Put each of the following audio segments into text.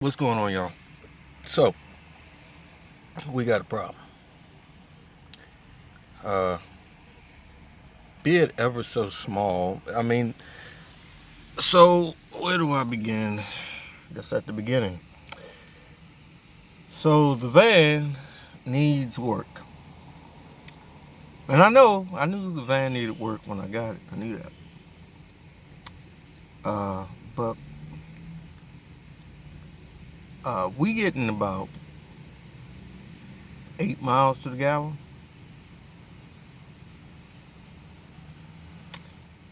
What's going on, y'all? So, we got a problem. Uh, be it ever so small. So where do I begin? I guess at the beginning. So the van needs work. And I knew the van needed work when I got it. I knew that. But we getting about 8 miles to the gallon.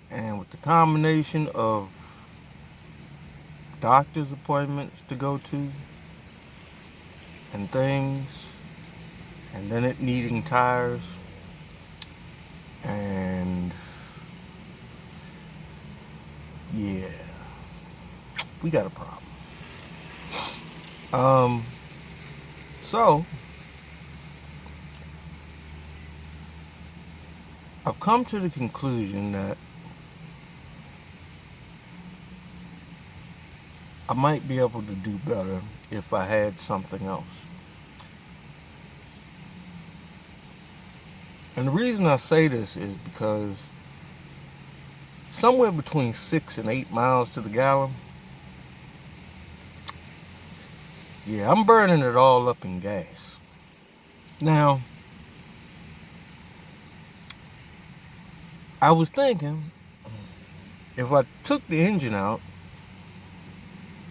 And with the combination of doctor's appointments to go to and things, and then it needing tires, and yeah, we got a problem. So I've come to the conclusion that I might be able to do better if I had something else. And the reason I say this is because somewhere between 6 and 8 miles to the gallon, yeah, I'm burning it all up in gas. Now, I was thinking if I took the engine out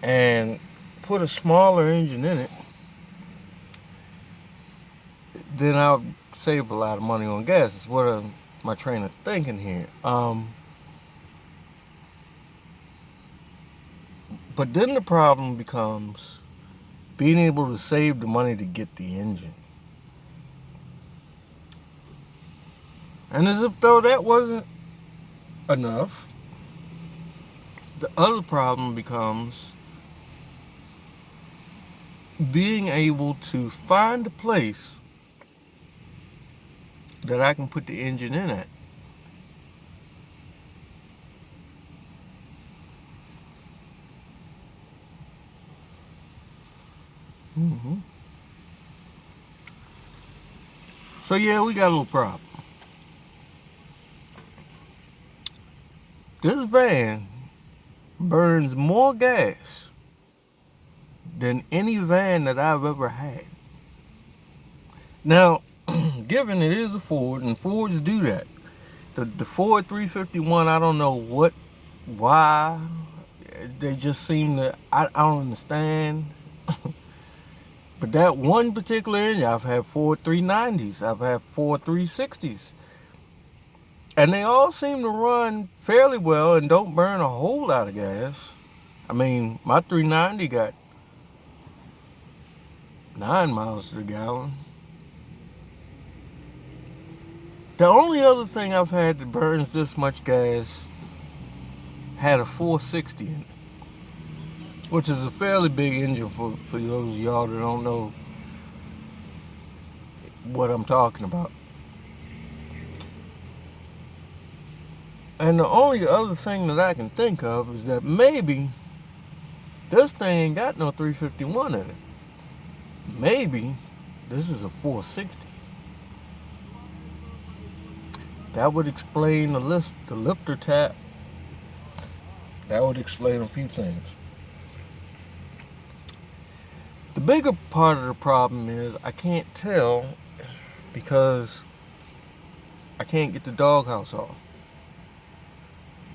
and put a smaller engine in it, then I'll save a lot of money on gas. It's what my train of thinking here. But then the problem becomes being able to save the money to get the engine. And as if though that wasn't enough, the other problem becomes being able to find a place that I can put the engine in at. Mm-hmm. So yeah, we got a little problem. This van burns more gas than any van that I've ever had. Now, given it is a Ford, and Fords do that. The Ford 351, I don't know why. They just seem to, I don't understand. But that one particular engine, I've had Ford 390s, I've had Ford 360s. And they all seem to run fairly well and don't burn a whole lot of gas. I mean, my 390 got 9 miles to the gallon. The only other thing I've had that burns this much gas had a 460 in it, which is a fairly big engine for those of y'all that don't know what I'm talking about. And the only other thing that I can think of is that maybe this thing ain't got no 351 in it. Maybe this is a 460. That would explain the lifter tap. That would explain a few things. The bigger part of the problem is I can't tell because I can't get the doghouse off.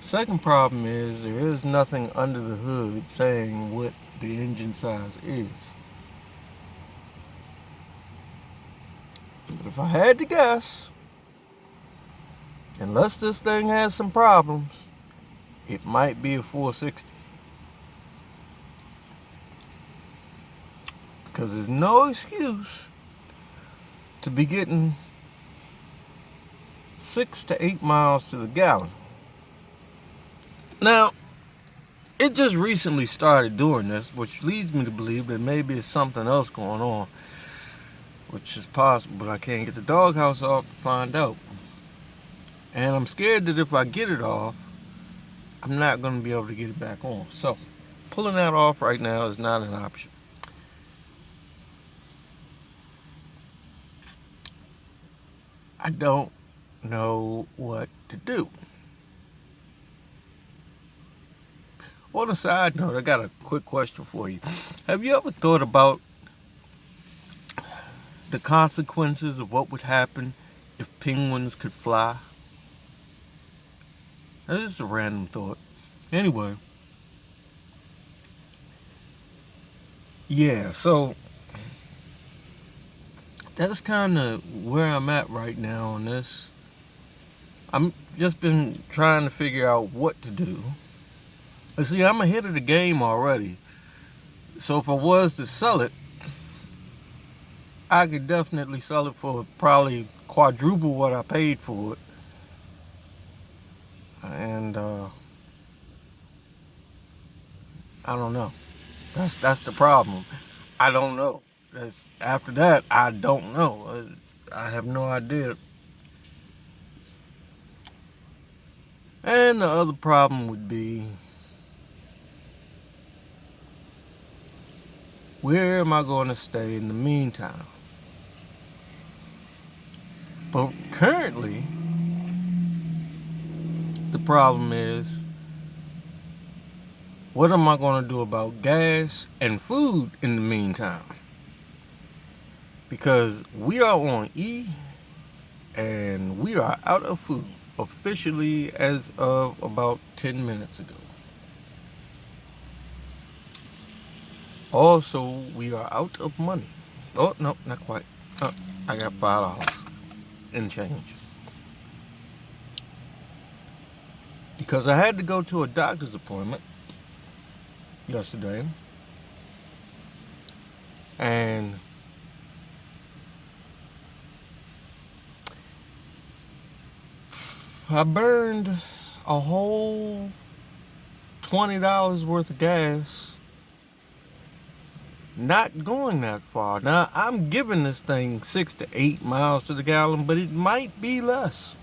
Second problem is there is nothing under the hood saying what the engine size is. But if I had to guess, unless this thing has some problems, it might be a 460. Because there's no excuse to be getting 6 to 8 miles to the gallon. Now, it just recently started doing this, which leads me to believe that maybe it's something else going on, which is possible, but I can't get the doghouse off to find out. And I'm scared that if I get it off, I'm not going to be able to get it back on. So, pulling that off right now is not an option. I don't know what to do. On a side note, I got a quick question for you. Have you ever thought about the consequences of what would happen if penguins could fly? That's just a random thought. Anyway, yeah, so that's kind of where I'm at right now on this. I'm just been trying to figure out what to do. See, I'm ahead of the game already. So if I was to sell it, I could definitely sell it for probably quadruple what I paid for it. And I don't know. That's the problem. I don't know. That's after that. I don't know. I have no idea. And the other problem would be, where am I going to stay in the meantime? But currently, the problem is, what am I going to do about gas and food in the meantime? Because we are on E and we are out of food officially as of about 10 minutes ago. Also, we are out of money. Oh, no, not quite. I got $5 in change. Because I had to go to a doctor's appointment yesterday. And I burned a whole $20 worth of gas not going that far. Now, I'm giving this thing 6 to 8 miles to the gallon, but it might be less.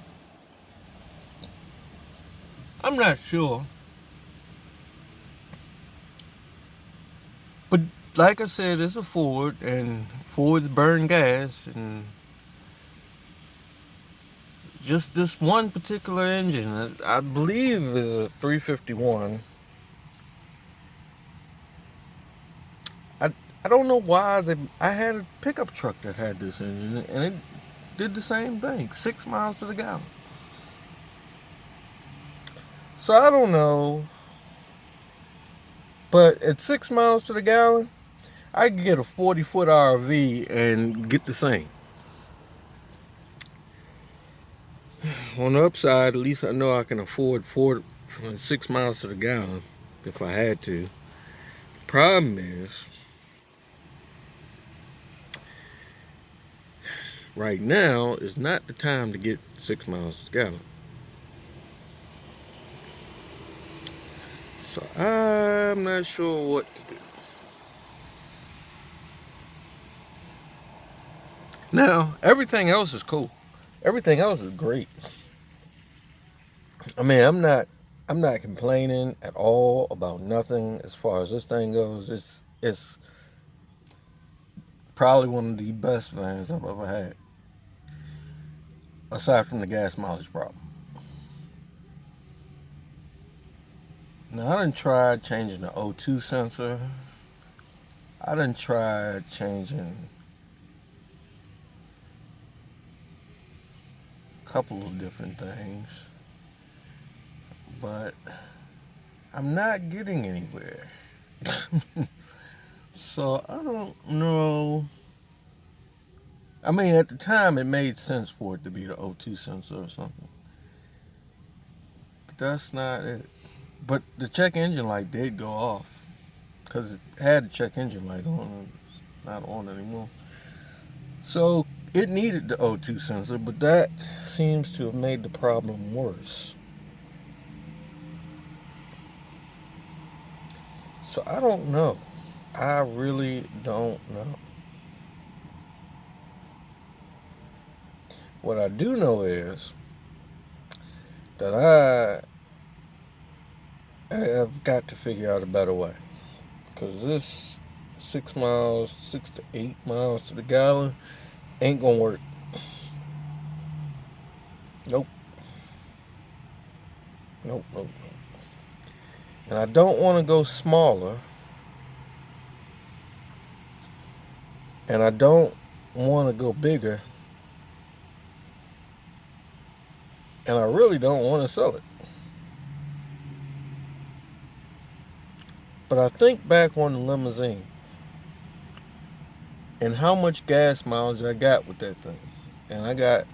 I'm not sure. But like I said, it's a Ford, and Fords burn gas, and just this one particular engine, I believe is a 351. I don't know why I had a pickup truck that had this engine, and it did the same thing, 6 miles to the gallon. So I don't know, but at 6 miles to the gallon, I could get a 40-foot RV and get the same. On the upside, at least I know I can afford 6 miles to the gallon if I had to. The problem is, right now is not the time to get 6 miles to the gallon. So I'm not sure what to do. Now, everything else is cool. Everything else is great. I mean, I'm not complaining at all about nothing as far as this thing goes. It's probably one of the best vans I've ever had, aside from the gas mileage problem. Now, I done tried changing the O2 sensor. I done tried changing a couple of different things, but I'm not getting anywhere. So I don't know. I mean, at the time, it made sense for it to be the O2 sensor or something, but that's not it. But the check engine light did go off because it had the check engine light on, and it's not on anymore. So it needed the O2 sensor, but that seems to have made the problem worse. So I don't know. I really don't know. What I do know is that I have got to figure out a better way. Because this 6 to 8 miles to the gallon ain't going to work. Nope. Nope, nope, nope. And I don't want to go smaller. And I don't want to go bigger. And I really don't want to sell it. But I think back on the limousine and how much gas mileage I got with that thing. And I got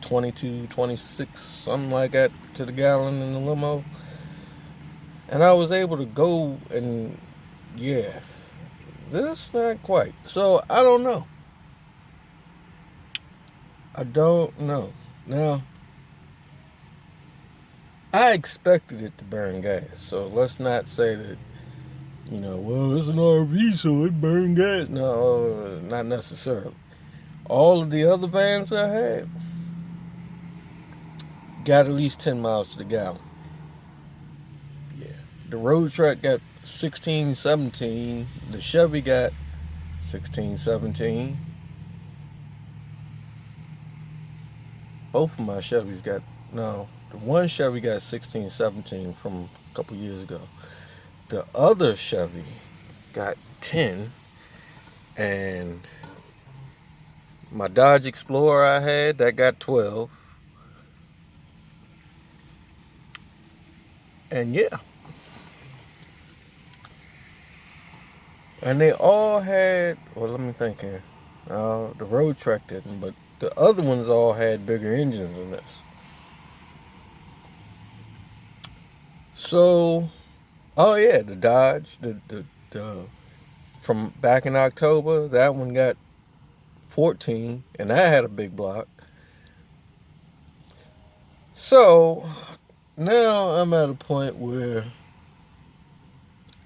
22, 26, something like that to the gallon in the limo. And I was able to go and, yeah, this not quite. So I don't know. I don't know. Now, I expected it to burn gas. So let's not say that, well, it's an RV, so it burned gas. No, not necessarily. All of the other vans I had got at least 10 miles to the gallon. Yeah. The road truck got 16, 17. The Chevy got 16, 17. Both of my Chevys got, no, the one Chevy got 16, 17 from a couple years ago. The other Chevy got 10. And my Dodge Explorer I had, that got 12. And yeah. And they all had, well, let me think here. The road truck didn't, but the other ones all had bigger engines than this. So, oh yeah, the Dodge, the from back in October, that one got 14, and that had a big block. So, now I'm at a point where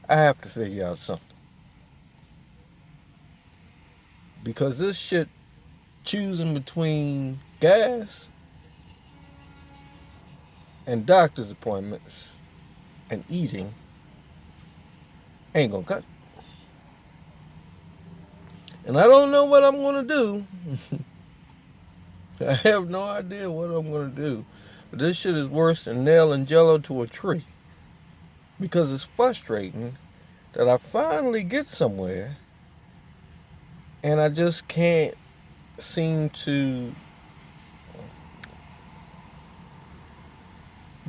I have to figure out something. Because this shit, choosing between gas and doctor's appointments and eating ain't gonna cut it. And I don't know what I'm gonna do. I have no idea what I'm gonna do. But this shit is worse than nailing jello to a tree. Because it's frustrating that I finally get somewhere and I just can't seem to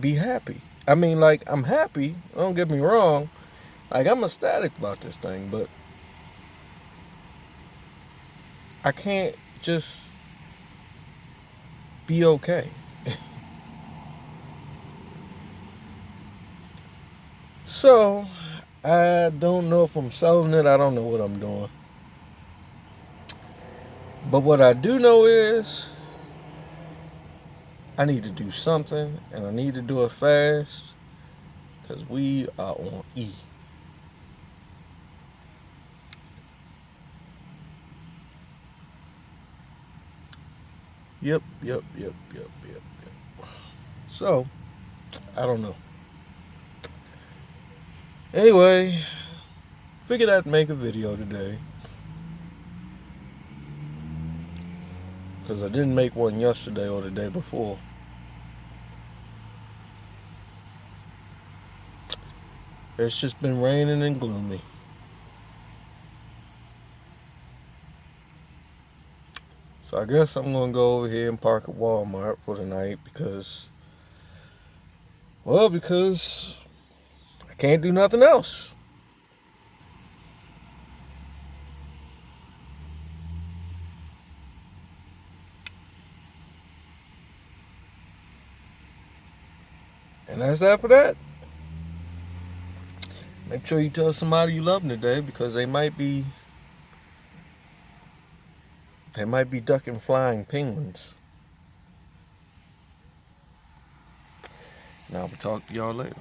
be happy. I mean, like, I'm happy, don't get me wrong. Like, I'm ecstatic about this thing, but I can't just be okay. So, I don't know if I'm selling it. I don't know what I'm doing. But what I do know is I need to do something, and I need to do it fast because we are on E. Yep. So, I don't know. Anyway, figured I'd make a video today because I didn't make one yesterday or the day before. It's just been raining and gloomy. So I guess I'm going to go over here and park at Walmart for the night because I can't do nothing else. And that's that for that. Make sure you tell somebody you love them today because they might be ducking flying penguins. Now we'll talk to y'all later.